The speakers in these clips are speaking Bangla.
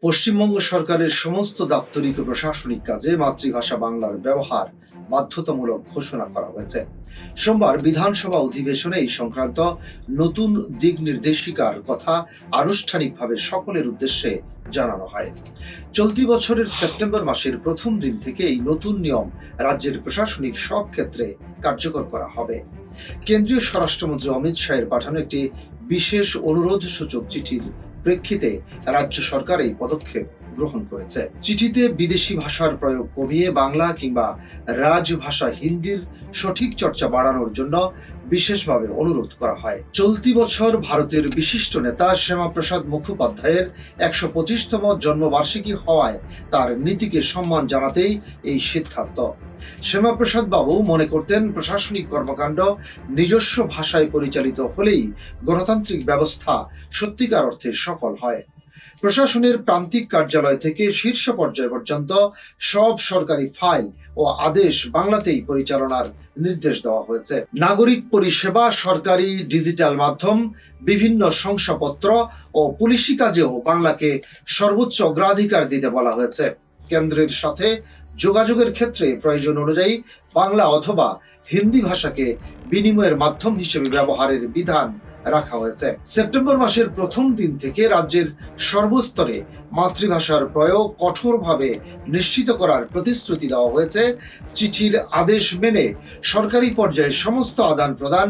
পশ্চিমবঙ্গ সরকারের সমস্ত দাপ্তরিক ও প্রশাসনিক কাজে মাতৃভাষা বাংলার ব্যবহার বাধ্যতামূলক ঘোষণা করা হয়েছে। সোমবার বিধানসভা অধিবেশনে এই সংক্রান্ত নতুন দিক নির্দেশিকার কথা আনুষ্ঠানিকভাবে সকলের উদ্দেশ্যে জানানো হয়। চলতি বছরের সেপ্টেম্বর মাসের প্রথম দিন থেকে এই নতুন নিয়ম রাজ্যের প্রশাসনিক সব ক্ষেত্রে কার্যকর করা হবে। কেন্দ্রীয় স্বরাষ্ট্রমন্ত্রী অমিত শাহের পাঠানো একটি বিশেষ অনুরোধ সূচক চিঠির প্রেক্ষিতে রাজ্য সরকার এই পদক্ষেপ গ্রহণ করেছে। চিঠিতে বিদেশি ভাষার প্রয়োগ কমিয়ে বাংলা কিংবা রাজভাষা হিন্দির সঠিক চর্চা বাড়ানোর জন্য বিশেষভাবে অনুরোধ করা হয়। চলতি বছর ভারতের বিশিষ্ট নেতা শ্যামাপ্রসাদ মুখোপাধ্যায়ের ১২৫তম জন্মবার্ষিকী হওয়ায় তার নীতিকে সম্মান জানাতেই এই সিদ্ধান্ত। শ্যামাপ্রসাদ বাবু মনে করতেন, প্রশাসনিক কর্মকাণ্ড নিজস্ব ভাষায় পরিচালিত হলেই গণতান্ত্রিক ব্যবস্থা সত্যিকার অর্থে সফল হয়। প্রশাসনের প্রান্তিক কার্যালয় থেকে শীর্ষ পর্যায় পর্যন্ত সব সরকারি ফাইল ও আদেশ বাংলাতেই পরিচালনার নির্দেশ দেওয়া হয়েছে। নাগরিক পরিষেবা, সরকারি ডিজিটাল মাধ্যম, বিভিন্ন শংসাপত্র ও পুলিশি কাজেও বাংলাকে সর্বোচ্চ অগ্রাধিকার দিতে বলা হয়েছে। কেন্দ্রের সাথে যোগাযোগের ক্ষেত্রে প্রয়োজন অনুযায়ী বাংলা অথবা হিন্দি ভাষাকে বিনিময়ের মাধ্যম হিসেবে ব্যবহারের বিধান রাখা হয়েছে। সেপ্টেম্বর মাসের প্রথম দিন থেকে রাজ্যের সর্বস্তরে মাতৃভাষার প্রয়োগ কঠোরভাবে নিশ্চিত করার প্রতিশ্রুতি দেওয়া হয়েছে। চিঠির আদেশ মেনে সরকারি পর্যায়ে সমস্ত আদান প্রদান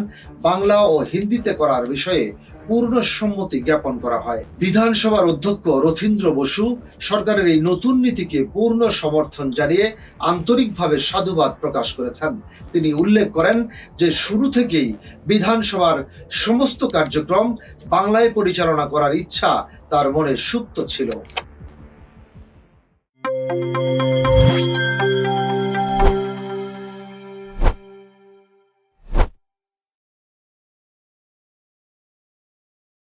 বাংলা ও হিন্দিতে করার বিষয়ে পূর্ণ সম্মতি জ্ঞাপন করা হয়। বিধানসভার অধ্যক্ষ রথীন্দ্র বসু সরকারের এই নতুন নীতিকে পূর্ণ সমর্থন জানিয়ে আন্তরিকভাবে সাধুবাদ প্রকাশ করেছেন। তিনি উল্লেখ করেন যে শুরু থেকেই বিধানসভার সমস্ত কার্যক্রম বাংলায় পরিচালনা করার ইচ্ছা তার মনে সুপ্ত ছিল।